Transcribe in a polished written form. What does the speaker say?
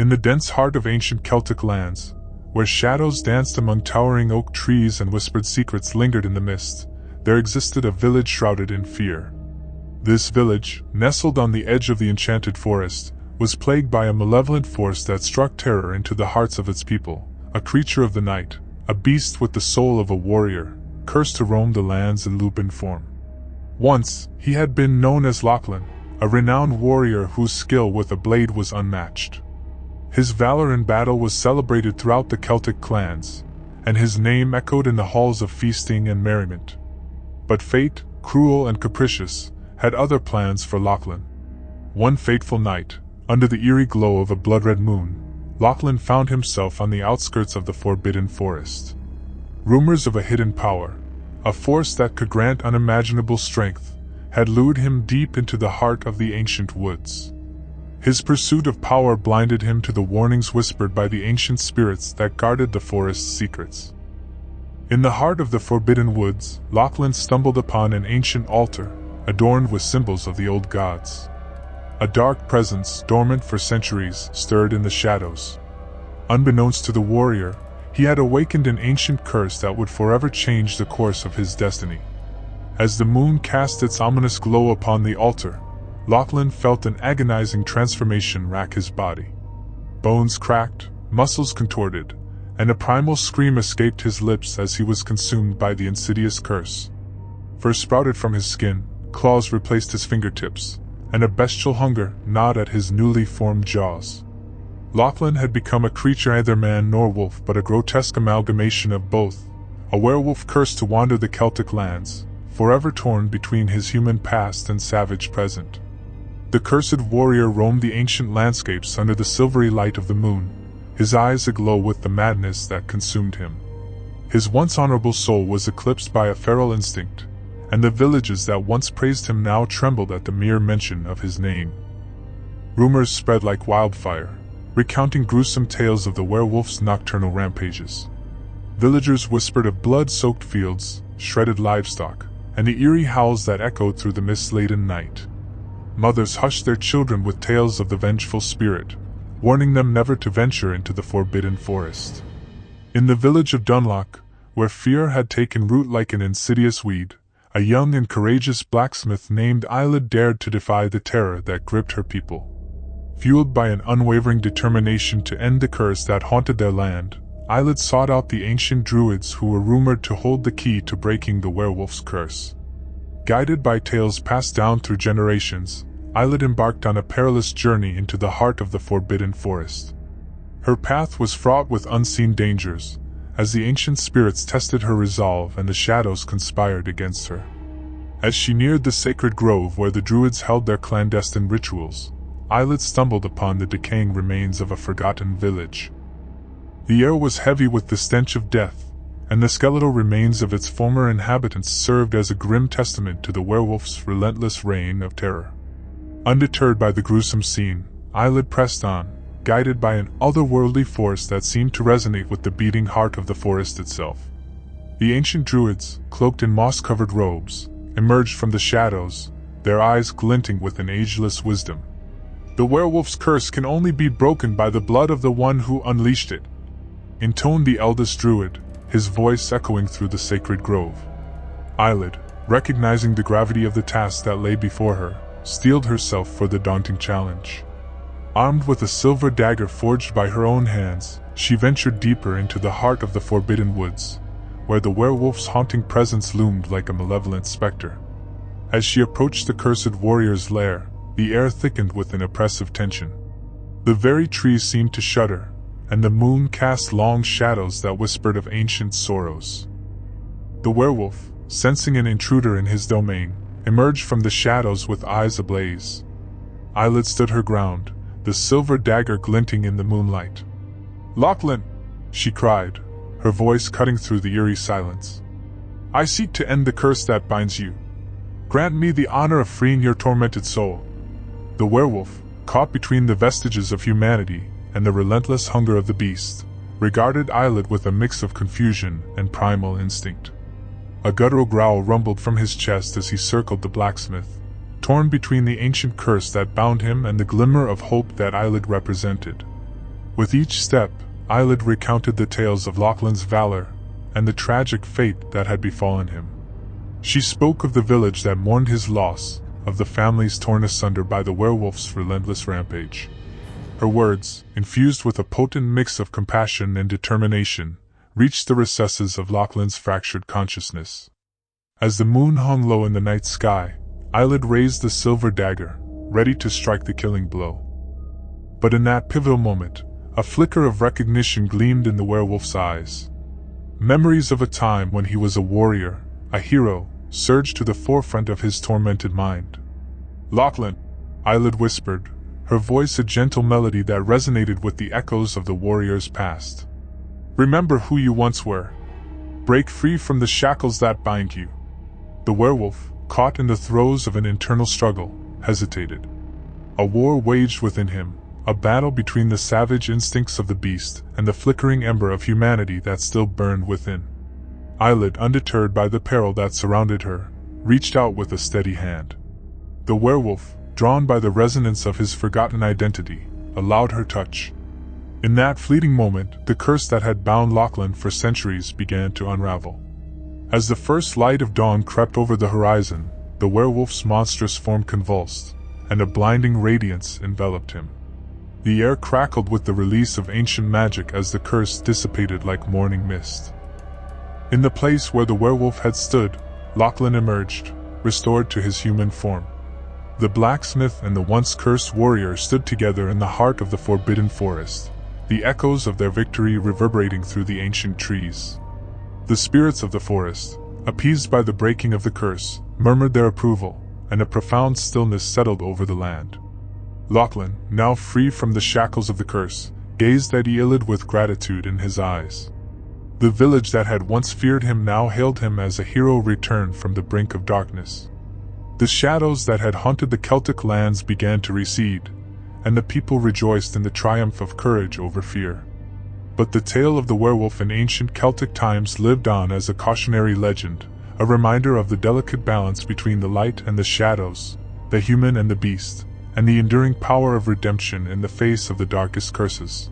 In the dense heart of ancient Celtic lands, where shadows danced among towering oak trees and whispered secrets lingered in the mist, there existed a village shrouded in fear. This village, nestled on the edge of the enchanted forest, was plagued by a malevolent force that struck terror into the hearts of its people, a creature of the night, a beast with the soul of a warrior, cursed to roam the lands in lupine form. Once, he had been known as Lachlan, a renowned warrior whose skill with a blade was unmatched. His valor in battle was celebrated throughout the Celtic clans, and his name echoed in the halls of feasting and merriment. But fate, cruel and capricious, had other plans for Lachlan. One fateful night, under the eerie glow of a blood-red moon, Lachlan found himself on the outskirts of the forbidden forest. Rumors of a hidden power, a force that could grant unimaginable strength, had lured him deep into the heart of the ancient woods. His pursuit of power blinded him to the warnings whispered by the ancient spirits that guarded the forest's secrets. In the heart of the forbidden woods, Lachlan stumbled upon an ancient altar, adorned with symbols of the old gods. A dark presence, dormant for centuries, stirred in the shadows. Unbeknownst to the warrior, he had awakened an ancient curse that would forever change the course of his destiny. As the moon cast its ominous glow upon the altar, Lachlan felt an agonizing transformation rack his body. Bones cracked, muscles contorted, and a primal scream escaped his lips as he was consumed by the insidious curse. Fur sprouted from his skin, claws replaced his fingertips, and a bestial hunger gnawed at his newly formed jaws. Lachlan had become a creature neither man nor wolf but a grotesque amalgamation of both, a werewolf cursed to wander the Celtic lands, forever torn between his human past and savage present. The cursed warrior roamed the ancient landscapes under the silvery light of the moon, his eyes aglow with the madness that consumed him. His once honorable soul was eclipsed by a feral instinct, and the villages that once praised him now trembled at the mere mention of his name. Rumors spread like wildfire, recounting gruesome tales of the werewolf's nocturnal rampages. Villagers whispered of blood-soaked fields, shredded livestock, and the eerie howls that echoed through the mist-laden night. Mothers hushed their children with tales of the vengeful spirit, warning them never to venture into the forbidden forest. In the village of Dunlock, where fear had taken root like an insidious weed, a young and courageous blacksmith named Eyelid dared to defy the terror that gripped her people. Fueled by an unwavering determination to end the curse that haunted their land, Eyelid sought out the ancient druids who were rumored to hold the key to breaking the werewolf's curse. Guided by tales passed down through generations, Eyelid embarked on a perilous journey into the heart of the forbidden forest. Her path was fraught with unseen dangers, as the ancient spirits tested her resolve and the shadows conspired against her. As she neared the sacred grove where the druids held their clandestine rituals, Eyelid stumbled upon the decaying remains of a forgotten village. The air was heavy with the stench of death, and the skeletal remains of its former inhabitants served as a grim testament to the werewolf's relentless reign of terror. Undeterred by the gruesome scene, Eyelid pressed on, guided by an otherworldly force that seemed to resonate with the beating heart of the forest itself. The ancient druids, cloaked in moss-covered robes, emerged from the shadows, their eyes glinting with an ageless wisdom. "The werewolf's curse can only be broken by the blood of the one who unleashed it," intoned the eldest druid, his voice echoing through the sacred grove. Eyelid, recognizing the gravity of the task that lay before her, steeled herself for the daunting challenge. Armed with a silver dagger forged by her own hands, she ventured deeper into the heart of the forbidden woods, where the werewolf's haunting presence loomed like a malevolent specter. As she approached the cursed warrior's lair, the air thickened with an oppressive tension. The very trees seemed to shudder, and the moon cast long shadows that whispered of ancient sorrows. The werewolf, sensing an intruder in his domain, emerged from the shadows with eyes ablaze. Eyelid stood her ground, the silver dagger glinting in the moonlight. "Lachlan!" she cried, her voice cutting through the eerie silence. "I seek to end the curse that binds you. Grant me the honor of freeing your tormented soul." The werewolf, caught between the vestiges of humanity and the relentless hunger of the beast, regarded Eyelid with a mix of confusion and primal instinct. A guttural growl rumbled from his chest as he circled the blacksmith, torn between the ancient curse that bound him and the glimmer of hope that Eyelid represented. With each step, Eyelid recounted the tales of Lachlan's valor and the tragic fate that had befallen him. She spoke of the village that mourned his loss, of the families torn asunder by the werewolf's relentless rampage. Her words, infused with a potent mix of compassion and determination, reached the recesses of Lachlan's fractured consciousness. As the moon hung low in the night sky, Eyelid raised the silver dagger, ready to strike the killing blow. But in that pivotal moment, a flicker of recognition gleamed in the werewolf's eyes. Memories of a time when he was a warrior, a hero, surged to the forefront of his tormented mind. "Lachlan," Eyelid whispered, her voice a gentle melody that resonated with the echoes of the warrior's past. "Remember who you once were. Break free from the shackles that bind you." The werewolf, caught in the throes of an internal struggle, hesitated. A war waged within him, a battle between the savage instincts of the beast and the flickering ember of humanity that still burned within. Eyelid, undeterred by the peril that surrounded her, reached out with a steady hand. The werewolf, drawn by the resonance of his forgotten identity, allowed her touch. In that fleeting moment, the curse that had bound Lachlan for centuries began to unravel. As the first light of dawn crept over the horizon, the werewolf's monstrous form convulsed, and a blinding radiance enveloped him. The air crackled with the release of ancient magic as the curse dissipated like morning mist. In the place where the werewolf had stood, Lachlan emerged, restored to his human form. The blacksmith and the once cursed warrior stood together in the heart of the forbidden forest, the echoes of their victory reverberating through the ancient trees. The spirits of the forest, appeased by the breaking of the curse, murmured their approval, and a profound stillness settled over the land. Lachlan, now free from the shackles of the curse, gazed at Eyelid with gratitude in his eyes. The village that had once feared him now hailed him as a hero returned from the brink of darkness. The shadows that had haunted the Celtic lands began to recede, and the people rejoiced in the triumph of courage over fear. But the tale of the werewolf in ancient Celtic times lived on as a cautionary legend, a reminder of the delicate balance between the light and the shadows, the human and the beast, and the enduring power of redemption in the face of the darkest curses.